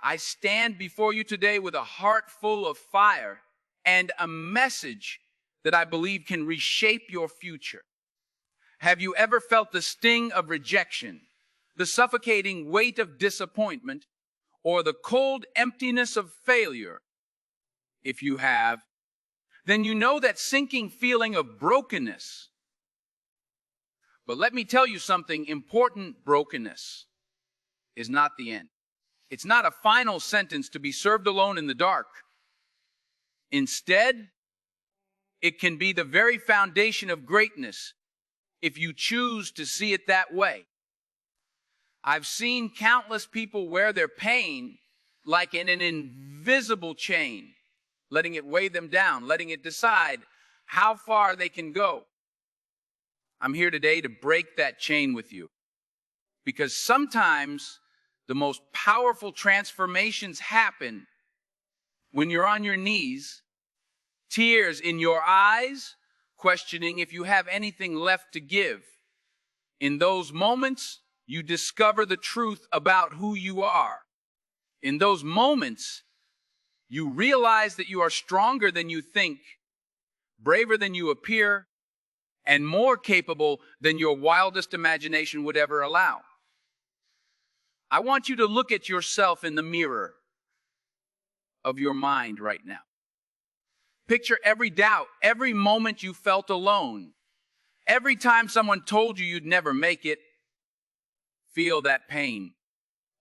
I stand before you today with a heart full of fire and a message that I believe can reshape your future. Have you ever felt the sting of rejection, the suffocating weight of disappointment, or the cold emptiness of failure? If you have, then you know that sinking feeling of brokenness. But let me tell you something important. Brokenness is not the end. It's not a final sentence to be served alone in the dark. Instead, it can be the very foundation of greatness if you choose to see it that way. I've seen countless people wear their pain like in an invisible chain, letting it weigh them down, letting it decide how far they can go. I'm here today to break that chain with you, because sometimes the most powerful transformations happen when you're on your knees, tears in your eyes, questioning if you have anything left to give. In those moments, you discover the truth about who you are. In those moments, you realize that you are stronger than you think, braver than you appear, and more capable than your wildest imagination would ever allow. I want you to look at yourself in the mirror of your mind right now. Picture every doubt, every moment you felt alone, every time someone told you you'd never make it. Feel that pain.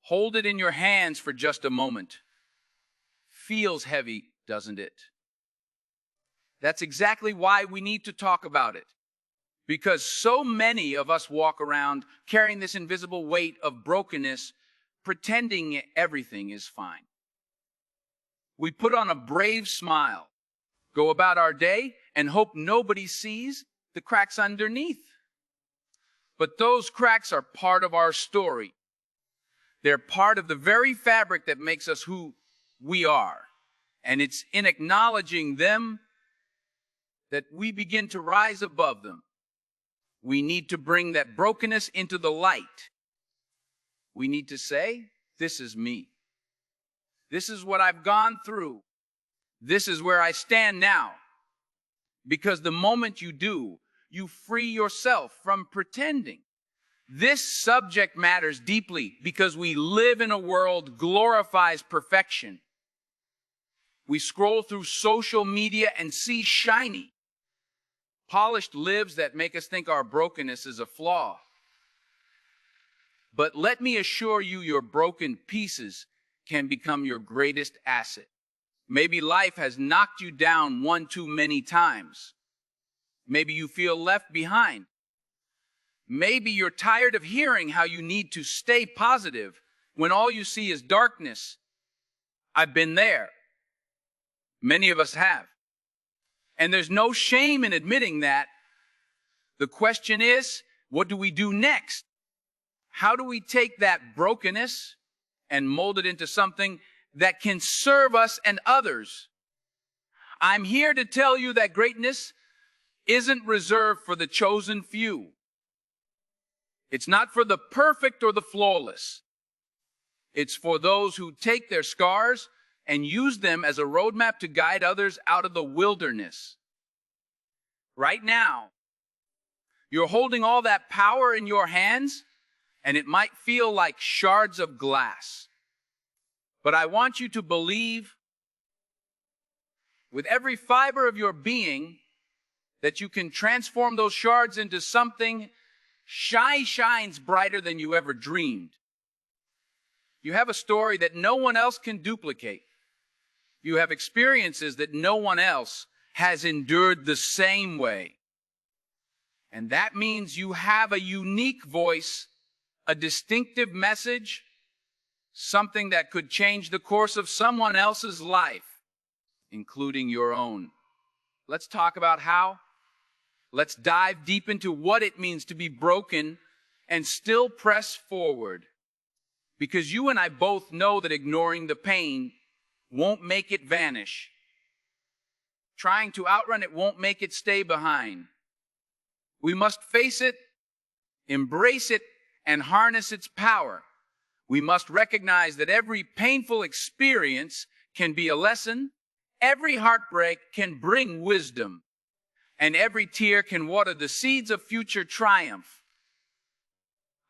Hold it in your hands for just a moment. Feels heavy, doesn't it? That's exactly why we need to talk about it. Because so many of us walk around carrying this invisible weight of brokenness, pretending everything is fine. We put on a brave smile, go about our day, and hope nobody sees the cracks underneath. But those cracks are part of our story. They're part of the very fabric that makes us who we are. And it's in acknowledging them that we begin to rise above them. We need to bring that brokenness into the light. We need to say, this is me. This is what I've gone through. This is where I stand now. Because the moment you do, you free yourself from pretending. This subject matters deeply because we live in a world that glorifies perfection. We scroll through social media and see shiny, polished lives that make us think our brokenness is a flaw. But let me assure you, your broken pieces can become your greatest asset. Maybe life has knocked you down one too many times. Maybe you feel left behind. Maybe you're tired of hearing how you need to stay positive when all you see is darkness. I've been there. Many of us have. And there's no shame in admitting that. The question is, what do we do next? How do we take that brokenness and mold it into something that can serve us and others? I'm here to tell you that greatness isn't reserved for the chosen few. It's not for the perfect or the flawless. It's for those who take their scars and use them as a roadmap to guide others out of the wilderness. Right now, you're holding all that power in your hands, and it might feel like shards of glass. But I want you to believe with every fiber of your being that you can transform those shards into something shines brighter than you ever dreamed. You have a story that no one else can duplicate. You have experiences that no one else has endured the same way. And that means you have a unique voice, a distinctive message, something that could change the course of someone else's life, including your own. Let's talk about how. Let's dive deep into what it means to be broken and still press forward. Because you and I both know that ignoring the pain won't make it vanish. Trying to outrun it won't make it stay behind. We must face it, embrace it, and harness its power. We must recognize that every painful experience can be a lesson, every heartbreak can bring wisdom, and every tear can water the seeds of future triumph.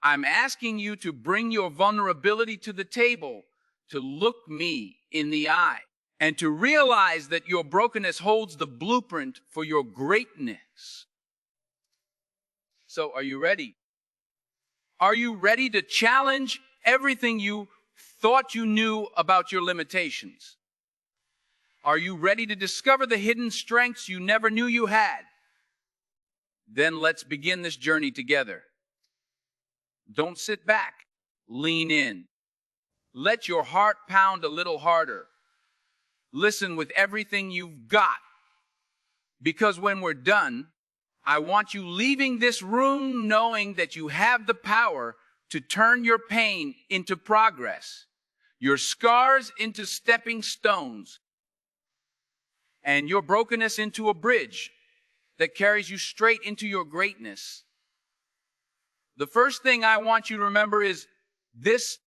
I'm asking you to bring your vulnerability to the table, to look me in the eye, and to realize that your brokenness holds the blueprint for your greatness. So, are you ready? Are you ready to challenge everything you thought you knew about your limitations? Are you ready to discover the hidden strengths you never knew you had? Then let's begin this journey together. Don't sit back. Lean in. Let your heart pound a little harder. Listen with everything you've got. Because when we're done, I want you leaving this room knowing that you have the power to turn your pain into progress, your scars into stepping stones, and your brokenness into a bridge that carries you straight into your greatness. The first thing I want you to remember is this: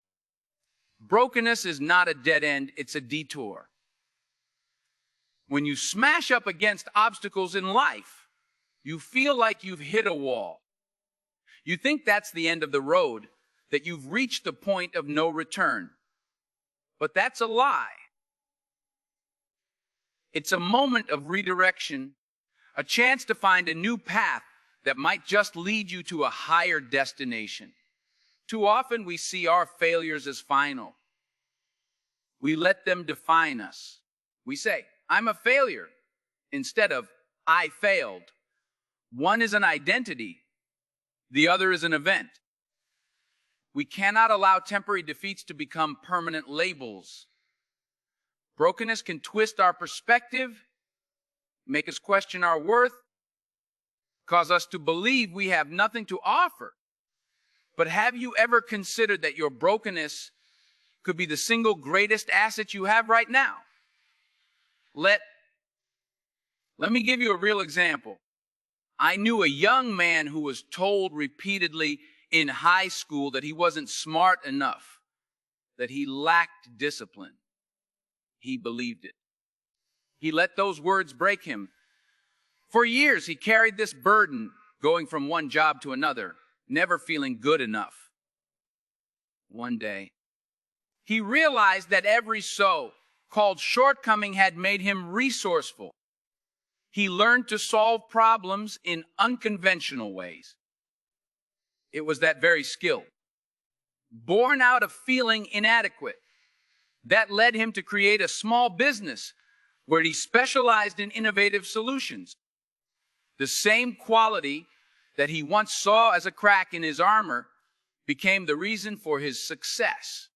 brokenness is not a dead end, it's a detour. When you smash up against obstacles in life, you feel like you've hit a wall. You think that's the end of the road, that you've reached the point of no return. But that's a lie. It's a moment of redirection, a chance to find a new path that might just lead you to a higher destination. Too often we see our failures as final. We let them define us. We say, I'm a failure, instead of I failed. One is an identity, the other is an event. We cannot allow temporary defeats to become permanent labels. Brokenness can twist our perspective, make us question our worth, cause us to believe we have nothing to offer. But have you ever considered that your brokenness could be the single greatest asset you have right now? Let me give you a real example. I knew a young man who was told repeatedly in high school that he wasn't smart enough, that he lacked discipline. He believed it. He let those words break him. For years, he carried this burden, going from one job to another, never feeling good enough. One day, he realized that every so-called shortcoming had made him resourceful. He learned to solve problems in unconventional ways. It was that very skill, born out of feeling inadequate, that led him to create a small business where he specialized in innovative solutions. The same quality that he once saw as a crack in his armor became the reason for his success.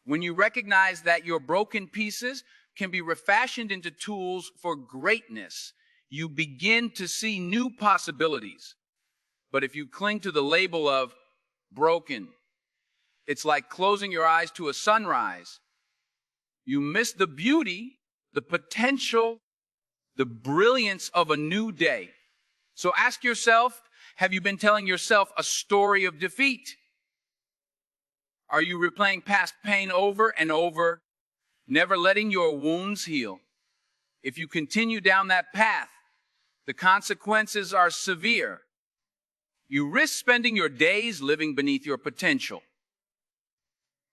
When you recognize that your broken pieces can be refashioned into tools for greatness, you begin to see new possibilities. But if you cling to the label of broken, it's like closing your eyes to a sunrise. You miss the beauty, the potential, the brilliance of a new day. So ask yourself, have you been telling yourself a story of defeat? Are you replaying past pain over and over, never letting your wounds heal? If you continue down that path, the consequences are severe. You risk spending your days living beneath your potential.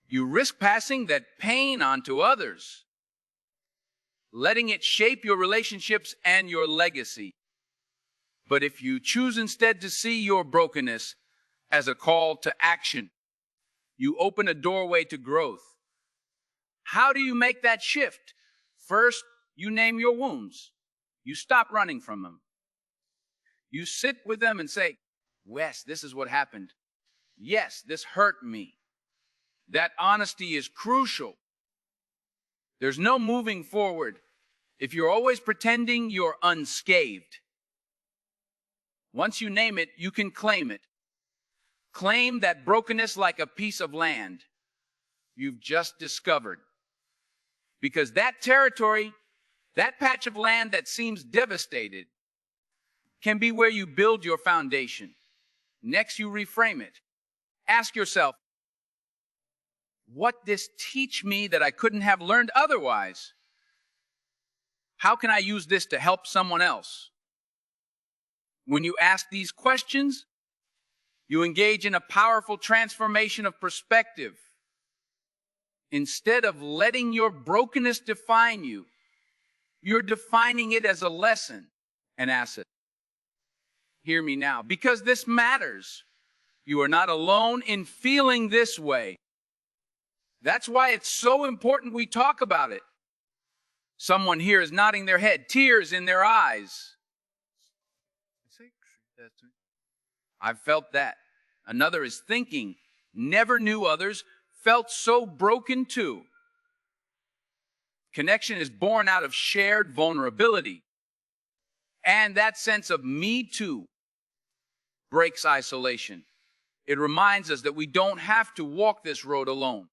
You risk passing that pain on to others, letting it shape your relationships and your legacy. But if you choose instead to see your brokenness as a call to action, you open a doorway to growth. How do you make that shift? First, you name your wounds. You stop running from them. You sit with them and say, Wes, this is what happened. Yes, this hurt me. That honesty is crucial. There's no moving forward if you're always pretending you're unscathed. Once you name it, you can claim it. Claim that brokenness like a piece of land you've just discovered. Because that territory, that patch of land that seems devastated, can be where you build your foundation. Next, you reframe it. Ask yourself, What this teach me that I couldn't have learned otherwise? How can I use this to help someone else? When you ask these questions, you engage in a powerful transformation of perspective. Instead of letting your brokenness define you, you're defining it as a lesson, an asset. Hear me now, because this matters. You are not alone in feeling this way. That's why it's so important we talk about it. Someone here is nodding their head, tears in their eyes. I've felt that. Another is thinking, never knew others, felt so broken too. Connection is born out of shared vulnerability. And that sense of me too breaks isolation. It reminds us that we don't have to walk this road alone.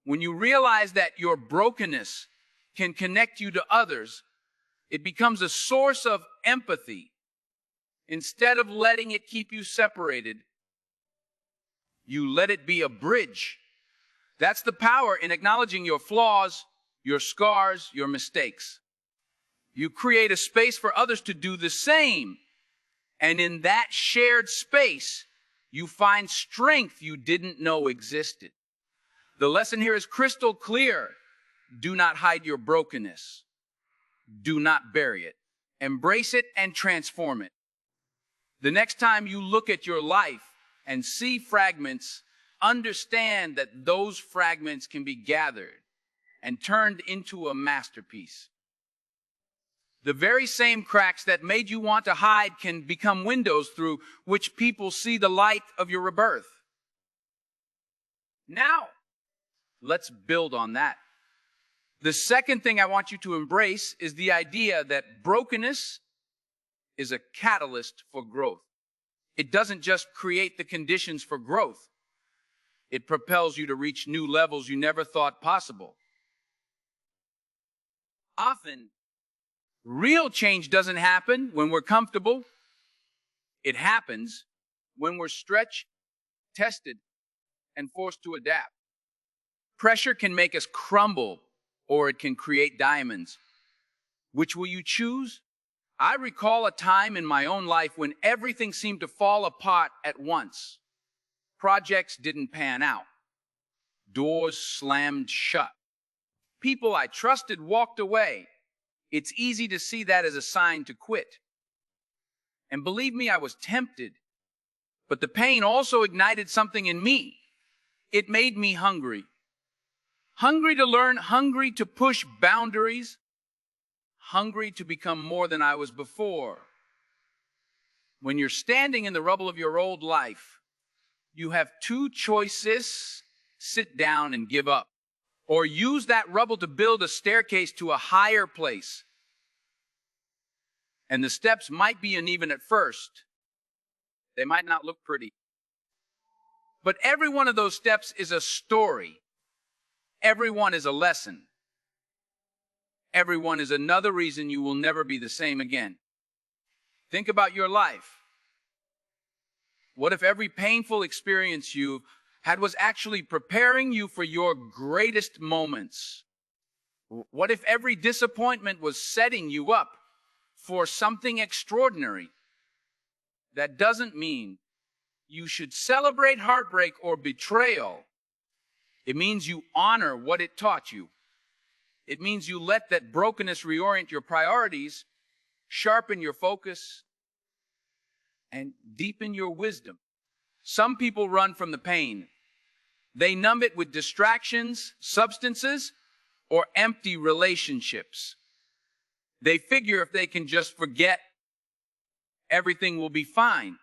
When you realize that your brokenness can connect you to others, it becomes a source of empathy. Instead of letting it keep you separated, you let it be a bridge. That's the power in acknowledging your flaws, your scars, your mistakes. You create a space for others to do the same. And in that shared space, you find strength you didn't know existed. The lesson here is crystal clear. Do not hide your brokenness. Do not bury it. Embrace it and transform it. The next time you look at your life and see fragments, understand that those fragments can be gathered and turned into a masterpiece. The very same cracks that made you want to hide can become windows through which people see the light of your rebirth. Now, let's build on that. The second thing I want you to embrace is the idea that brokenness is a catalyst for growth. It doesn't just create the conditions for growth. It propels you to reach new levels you never thought possible. Often, real change doesn't happen when we're comfortable. It happens when we're stretched, tested, and forced to adapt. Pressure can make us crumble, or it can create diamonds. Which will you choose? I recall a time in my own life when everything seemed to fall apart at once. Projects didn't pan out. Doors slammed shut. People I trusted walked away. It's easy to see that as a sign to quit. And believe me, I was tempted. But the pain also ignited something in me. It made me hungry. Hungry to learn, hungry to push boundaries, hungry to become more than I was before. When you're standing in the rubble of your old life, you have two choices: sit down and give up, or use that rubble to build a staircase to a higher place. And the steps might be uneven at first. They might not look pretty. But every one of those steps is a story. Every one is a lesson. Every one is another reason you will never be the same again. Think about your life. What if every painful experience you had was actually preparing you for your greatest moments? What if every disappointment was setting you up for something extraordinary? That doesn't mean you should celebrate heartbreak or betrayal. It means you honor what it taught you. It means you let that brokenness reorient your priorities, sharpen your focus, and deepen your wisdom. Some people run from the pain. They numb it with distractions, substances, or empty relationships. They figure if they can just forget, everything will be fine.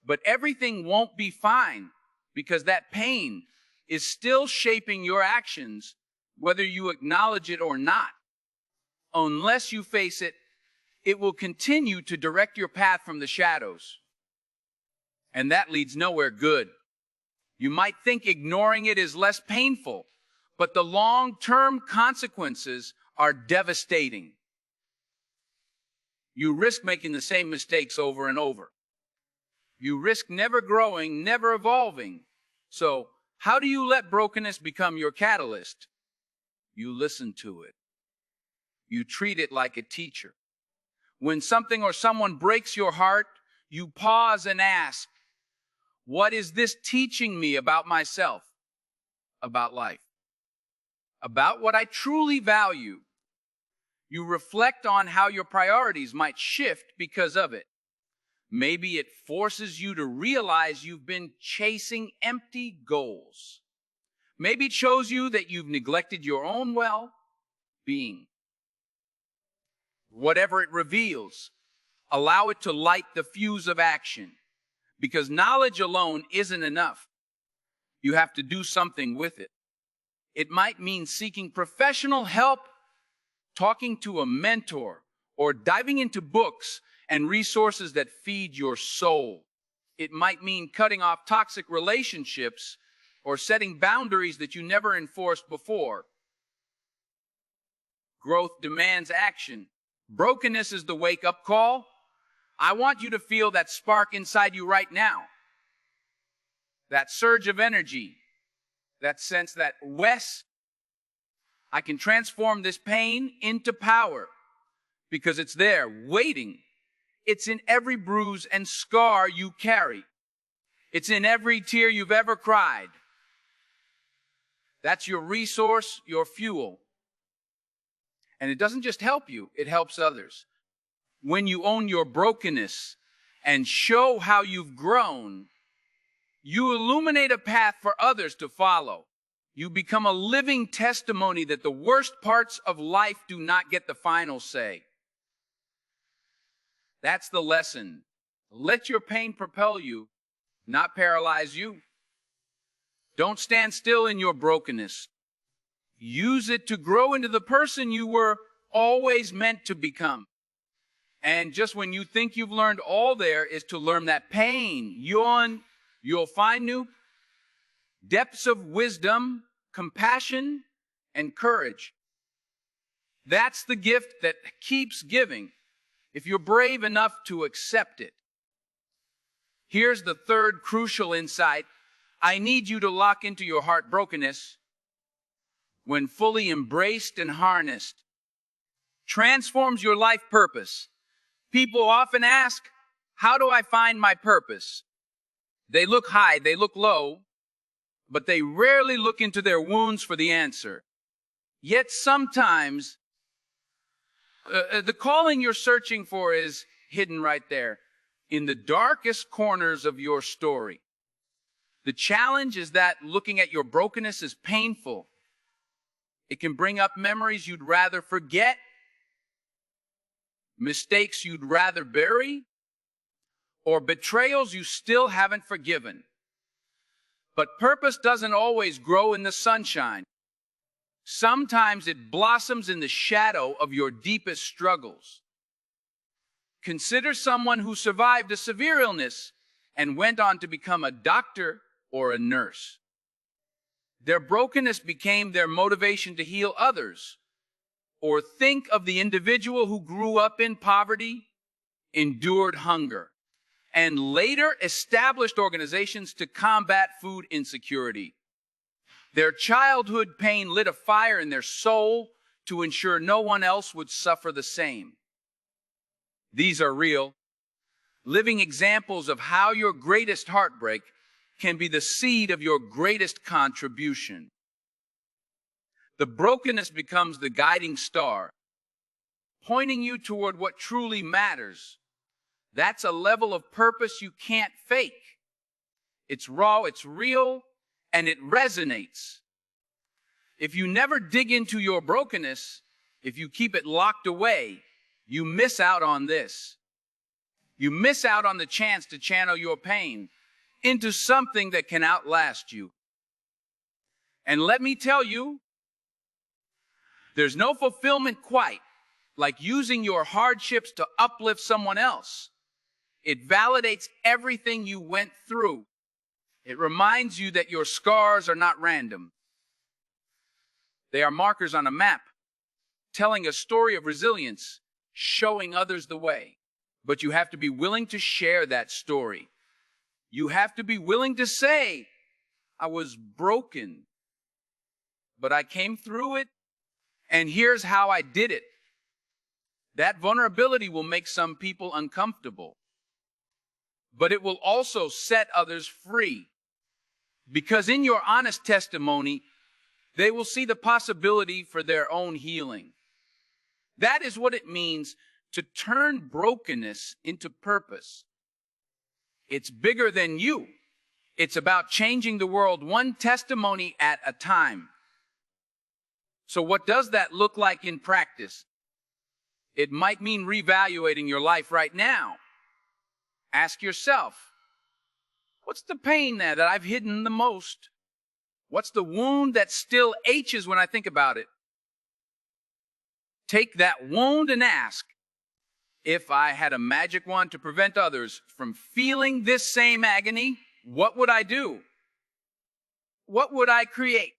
But everything won't be fine because that pain is still shaping your actions, whether you acknowledge it or not. Unless you face it, it will continue to direct your path from the shadows. And that leads nowhere good. You might think ignoring it is less painful, but the long-term consequences are devastating. You risk making the same mistakes over and over. You risk never growing, never evolving. So, How do you let brokenness become your catalyst? You listen to it. You treat it like a teacher. When something or someone breaks your heart, you pause and ask, what is this teaching me about myself, about life, about what I truly value? You reflect on how your priorities might shift because of it. Maybe it forces you to realize you've been chasing empty goals. Maybe it shows you that you've neglected your own well-being. Whatever it reveals, allow it to light the fuse of action, because knowledge alone isn't enough. You have to do something with it. It might mean seeking professional help, talking to a mentor, or diving into books and resources that feed your soul. It might mean cutting off toxic relationships or setting boundaries that you never enforced before. Growth demands action. Brokenness is the wake-up call. I want you to feel that spark inside you right now. That surge of energy. That sense that, Wes, I can transform this pain into power. Because it's there, waiting. It's in every bruise and scar you carry. It's in every tear you've ever cried. That's your resource, your fuel. And it doesn't just help you, it helps others. When you own your brokenness and show how you've grown, you illuminate a path for others to follow. You become a living testimony that the worst parts of life do not get the final say. That's the lesson. Let your pain propel you, not paralyze you. Don't stand still in your brokenness. Use it to grow into the person you were always meant to become. And just when you think you've learned all there is to learn that pain, you'll find new depths of wisdom, compassion, and courage. That's the gift that keeps giving, if you're brave enough to accept it. Here's the third crucial insight. I need you to lock into your heart brokenness when fully embraced and harnessed. Transforms your life purpose. People often ask, how do I find my purpose? They look high, they look low, but they rarely look into their wounds for the answer. Yet sometimes, the calling you're searching for is hidden right there, in the darkest corners of your story. The challenge is that looking at your brokenness is painful. It can bring up memories you'd rather forget, mistakes you'd rather bury, or betrayals you still haven't forgiven. But purpose doesn't always grow in the sunshine. Sometimes it blossoms in the shadow of your deepest struggles. Consider someone who survived a severe illness and went on to become a doctor or a nurse. Their brokenness became their motivation to heal others. Or think of the individual who grew up in poverty, endured hunger, and later established organizations to combat food insecurity. Their childhood pain lit a fire in their soul to ensure no one else would suffer the same. These are real, living examples of how your greatest heartbreak can be the seed of your greatest contribution. The brokenness becomes the guiding star, pointing you toward what truly matters. That's a level of purpose you can't fake. It's raw, it's real, and it resonates. If you never dig into your brokenness, if you keep it locked away, you miss out on this. You miss out on the chance to channel your pain into something that can outlast you. And let me tell you, there's no fulfillment quite like using your hardships to uplift someone else. It validates everything you went through. It reminds you that your scars are not random. They are markers on a map, telling a story of resilience, showing others the way. But you have to be willing to share that story. You have to be willing to say, I was broken, but I came through it, and here's how I did it. That vulnerability will make some people uncomfortable, but it will also set others free. Because in your honest testimony, they will see the possibility for their own healing. That is what it means to turn brokenness into purpose. It's bigger than you. It's about changing the world one testimony at a time. So what does that look like in practice? It might mean reevaluating your life right now. Ask yourself, what's the pain there that I've hidden the most? What's the wound that still aches when I think about it? Take that wound and ask, if I had a magic wand to prevent others from feeling this same agony, what would I do? What would I create?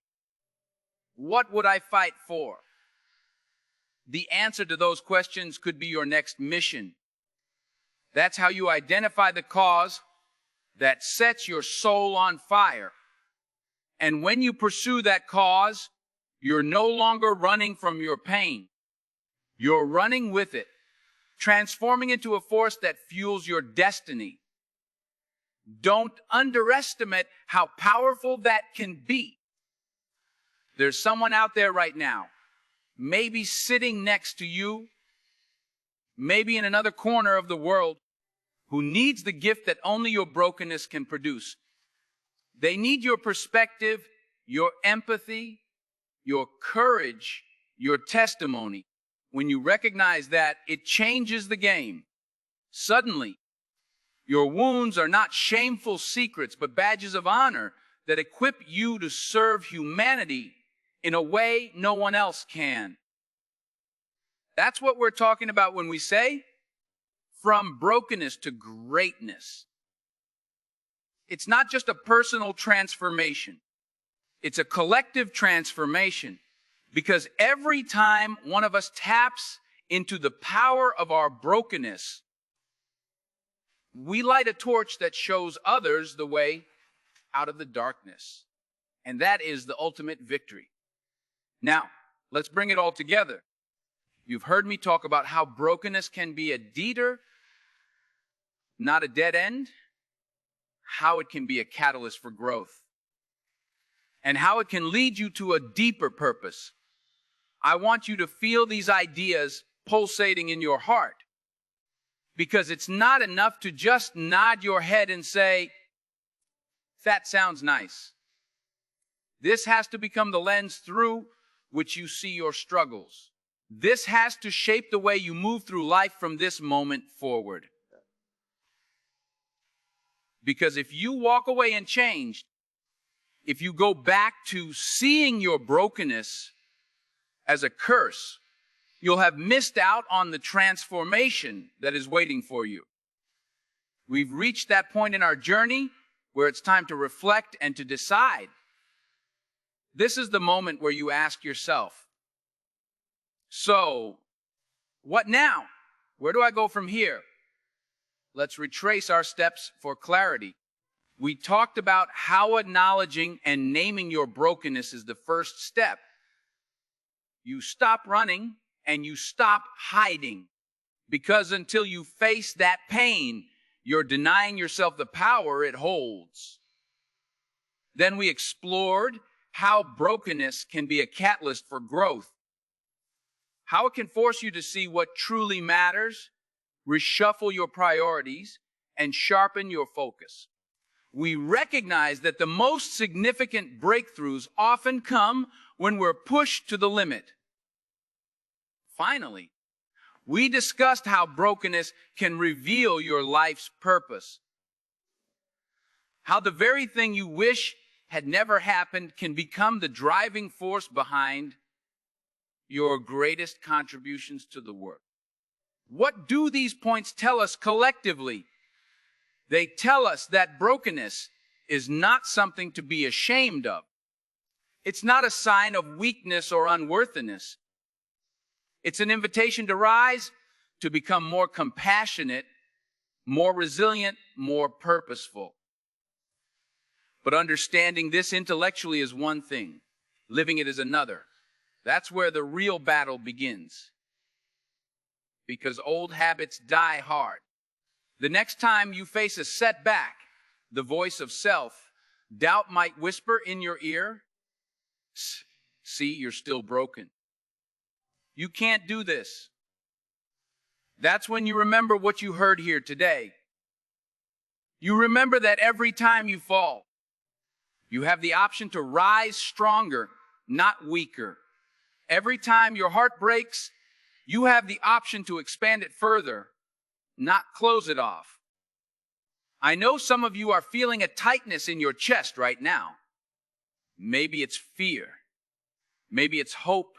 What would I fight for? The answer to those questions could be your next mission. That's how you identify the cause that sets your soul on fire. And when you pursue that cause, you're no longer running from your pain. You're running with it, transforming into a force that fuels your destiny. Don't underestimate how powerful that can be. There's someone out there right now, maybe sitting next to you, maybe in another corner of the world, who needs the gift that only your brokenness can produce. They need your perspective, your empathy, your courage, your testimony. When you recognize that, it changes the game. Suddenly, your wounds are not shameful secrets, but badges of honor that equip you to serve humanity in a way no one else can. That's what we're talking about when we say, from brokenness to greatness. It's not just a personal transformation. It's a collective transformation. Because every time one of us taps into the power of our brokenness, we light a torch that shows others the way out of the darkness. And that is the ultimate victory. Now, let's bring it all together. You've heard me talk about how brokenness can be a deeter, not a dead end, how it can be a catalyst for growth, and how it can lead you to a deeper purpose. I want you to feel these ideas pulsating in your heart, because it's not enough to just nod your head and say, that sounds nice. This has to become the lens through which you see your struggles. This has to shape the way you move through life from this moment forward. Because if you walk away and changed, if you go back to seeing your brokenness as a curse, you'll have missed out on the transformation that is waiting for you. We've reached that point in our journey where it's time to reflect and to decide. This is the moment where you ask yourself, so, what now? Where do I go from here? Let's retrace our steps for clarity. We talked about how acknowledging and naming your brokenness is the first step. You stop running and you stop hiding, because until you face that pain, you're denying yourself the power it holds. Then we explored how brokenness can be a catalyst for growth, how it can force you to see what truly matters, reshuffle your priorities, and sharpen your focus. We recognize that the most significant breakthroughs often come when we're pushed to the limit. Finally, we discussed how brokenness can reveal your life's purpose. How the very thing you wish had never happened can become the driving force behind your greatest contributions to the world. What do these points tell us collectively? They tell us that brokenness is not something to be ashamed of. It's not a sign of weakness or unworthiness. It's an invitation to rise, to become more compassionate, more resilient, more purposeful. But understanding this intellectually is one thing, living it is another. That's where the real battle begins. Because old habits die hard. The next time you face a setback, the voice of self-doubt might whisper in your ear, "See, you're still broken. You can't do this." That's when you remember what you heard here today. You remember that every time you fall, you have the option to rise stronger, not weaker. Every time your heart breaks, you have the option to expand it further, not close it off. I know some of you are feeling a tightness in your chest right now. Maybe it's fear. Maybe it's hope.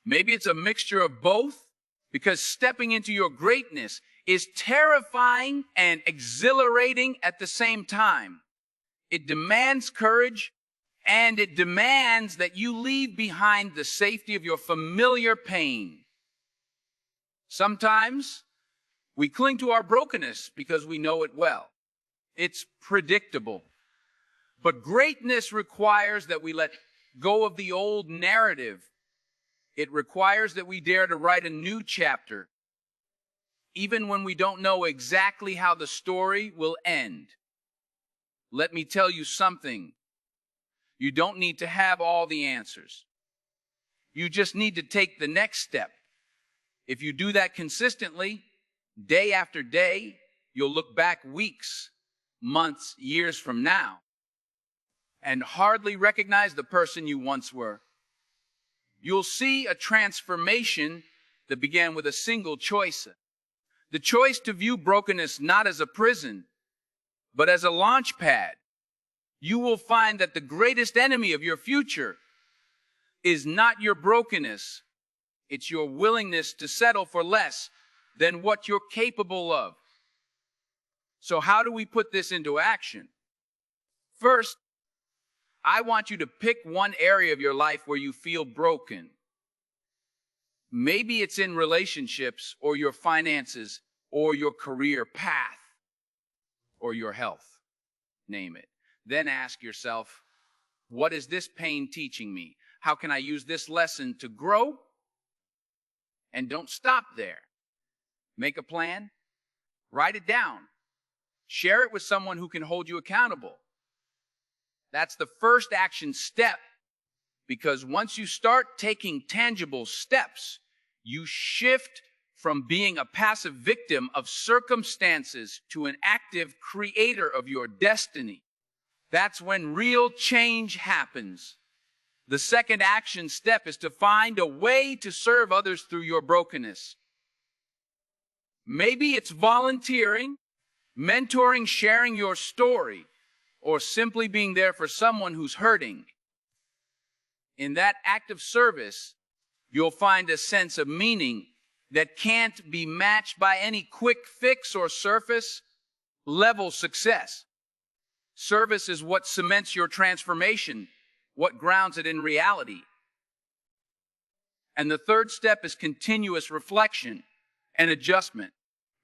Maybe it's a mixture of both, because stepping into your greatness is terrifying and exhilarating at the same time. It demands courage, and it demands that you leave behind the safety of your familiar pain. Sometimes we cling to our brokenness because we know it well. It's predictable. But greatness requires that we let go of the old narrative. It requires that we dare to write a new chapter, even when we don't know exactly how the story will end. Let me tell you something. You don't need to have all the answers. You just need to take the next step. If you do that consistently, day after day, you'll look back weeks, months, years from now, and hardly recognize the person you once were. You'll see a transformation that began with a single choice. The choice to view brokenness not as a prison, but as a launch pad. You will find that the greatest enemy of your future is not your brokenness. It's your willingness to settle for less than what you're capable of. So how do we put this into action? First, I want you to pick one area of your life where you feel broken. Maybe it's in relationships, or your finances, or your career path, or your health. Name it. Then ask yourself, what is this pain teaching me? How can I use this lesson to grow? And don't stop there. Make a plan. Write it down. Share it with someone who can hold you accountable. That's the first action step, because once you start taking tangible steps, you shift from being a passive victim of circumstances to an active creator of your destiny. That's when real change happens. The second action step is to find a way to serve others through your brokenness. Maybe it's volunteering, mentoring, sharing your story, or simply being there for someone who's hurting. In that act of service, you'll find a sense of meaning that can't be matched by any quick fix or surface level success. Service is what cements your transformation, what grounds it in reality. And the third step is continuous reflection and adjustment.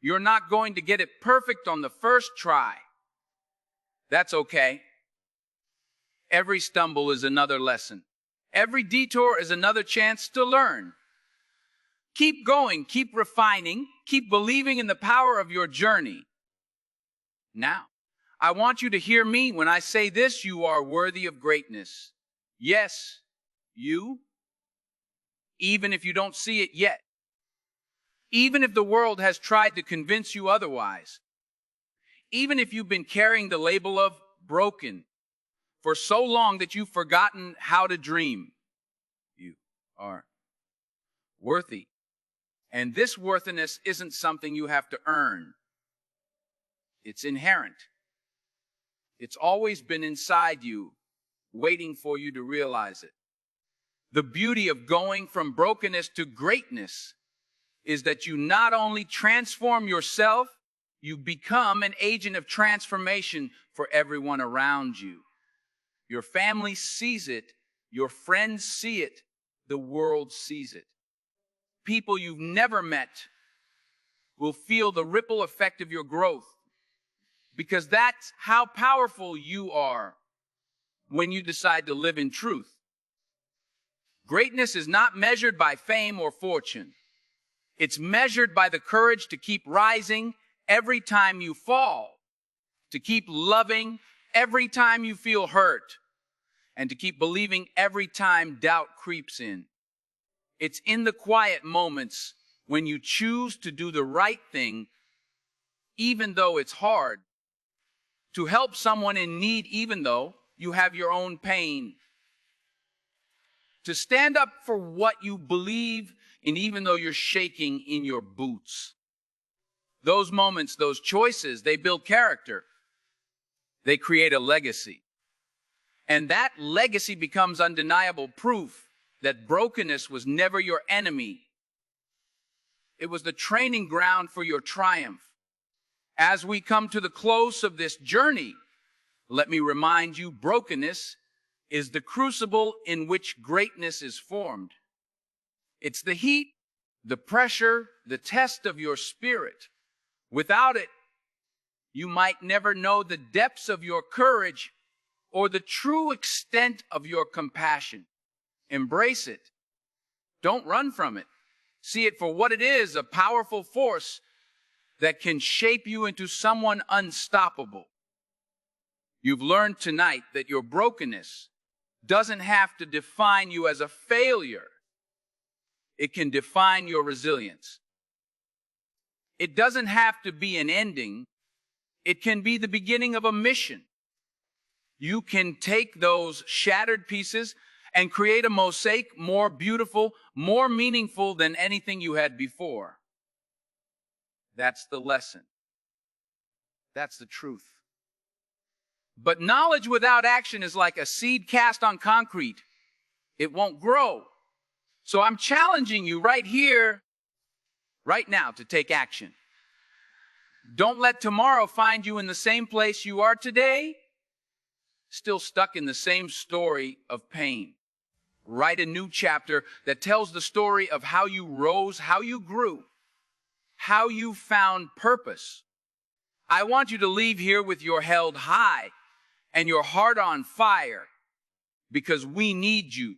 You're not going to get it perfect on the first try. That's okay. Every stumble is another lesson. Every detour is another chance to learn. Keep going, keep refining, keep believing in the power of your journey. Now, I want you to hear me when I say this: you are worthy of greatness. Yes, you. Even if you don't see it yet. Even if the world has tried to convince you otherwise. Even if you've been carrying the label of broken for so long that you've forgotten how to dream. You are worthy. And this worthiness isn't something you have to earn. It's inherent. It's always been inside you, waiting for you to realize it. The beauty of going from brokenness to greatness is that you not only transform yourself, you become an agent of transformation for everyone around you. Your family sees it, your friends see it, the world sees it. People you've never met will feel the ripple effect of your growth, because that's how powerful you are when you decide to live in truth. Greatness is not measured by fame or fortune. It's measured by the courage to keep rising every time you fall, to keep loving every time you feel hurt, and to keep believing every time doubt creeps in. It's in the quiet moments when you choose to do the right thing, even though it's hard, to help someone in need even though you have your own pain, to stand up for what you believe in even though you're shaking in your boots. Those moments, those choices, they build character. They create a legacy. And that legacy becomes undeniable proof that brokenness was never your enemy. It was the training ground for your triumph. As we come to the close of this journey, let me remind you, brokenness is the crucible in which greatness is formed. It's the heat, the pressure, the test of your spirit. Without it, you might never know the depths of your courage or the true extent of your compassion. Embrace it. Don't run from it. See it for what it is, a powerful force that can shape you into someone unstoppable. You've learned tonight that your brokenness doesn't have to define you as a failure. It can define your resilience. It doesn't have to be an ending. It can be the beginning of a mission. You can take those shattered pieces and create a mosaic more beautiful, more meaningful than anything you had before. That's the lesson. That's the truth. But knowledge without action is like a seed cast on concrete. It won't grow. So I'm challenging you right here, right now, to take action. Don't let tomorrow find you in the same place you are today, still stuck in the same story of pain. Write a new chapter that tells the story of how you rose, how you grew, how you found purpose. I want you to leave here with your head held high and your heart on fire, because we need you.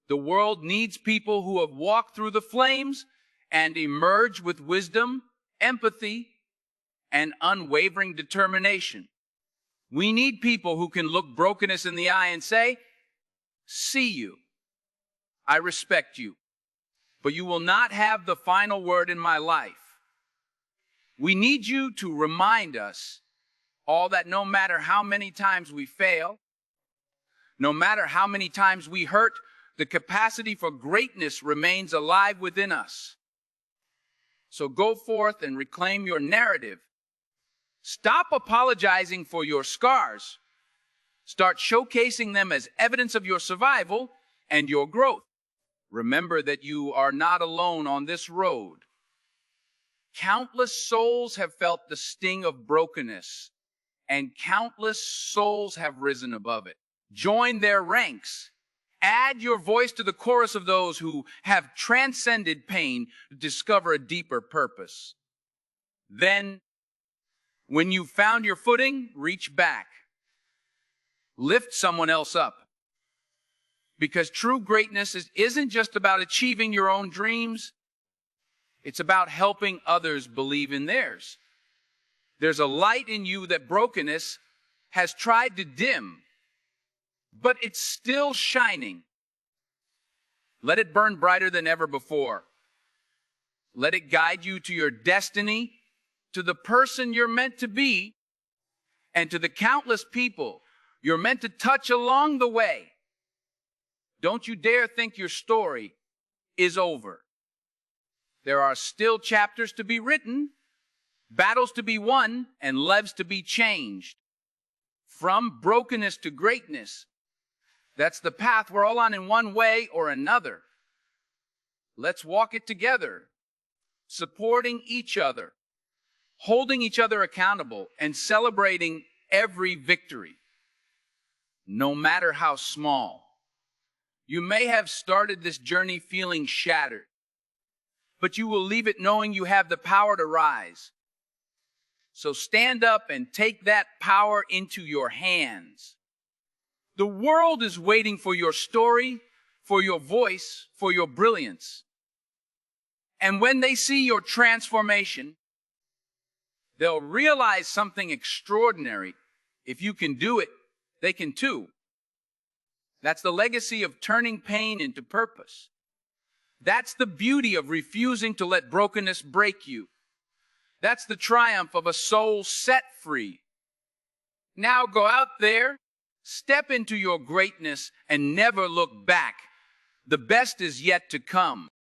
The world needs people who have walked through the flames and emerged with wisdom, empathy, and unwavering determination. We need people who can look brokenness in the eye and say, "See you. I respect you, but you will not have the final word in my life." We need you to remind us all that no matter how many times we fail, no matter how many times we hurt, the capacity for greatness remains alive within us. So go forth and reclaim your narrative. Stop apologizing for your scars. Start showcasing them as evidence of your survival and your growth. Remember that you are not alone on this road. Countless souls have felt the sting of brokenness, and countless souls have risen above it. Join their ranks. Add your voice to the chorus of those who have transcended pain to discover a deeper purpose. Then, when you've found your footing, reach back. Lift someone else up. Because true greatness isn't just about achieving your own dreams. It's about helping others believe in theirs. There's a light in you that brokenness has tried to dim, but it's still shining. Let it burn brighter than ever before. Let it guide you to your destiny, to the person you're meant to be, and to the countless people you're meant to touch along the way. Don't you dare think your story is over. There are still chapters to be written, battles to be won, and lives to be changed. From brokenness to greatness, that's the path we're all on in one way or another. Let's walk it together, supporting each other, holding each other accountable, and celebrating every victory, no matter how small. You may have started this journey feeling shattered, but you will leave it knowing you have the power to rise. So stand up and take that power into your hands. The world is waiting for your story, for your voice, for your brilliance. And when they see your transformation, they'll realize something extraordinary. If you can do it, they can too. That's the legacy of turning pain into purpose. That's the beauty of refusing to let brokenness break you. That's the triumph of a soul set free. Now go out there, step into your greatness, and never look back. The best is yet to come.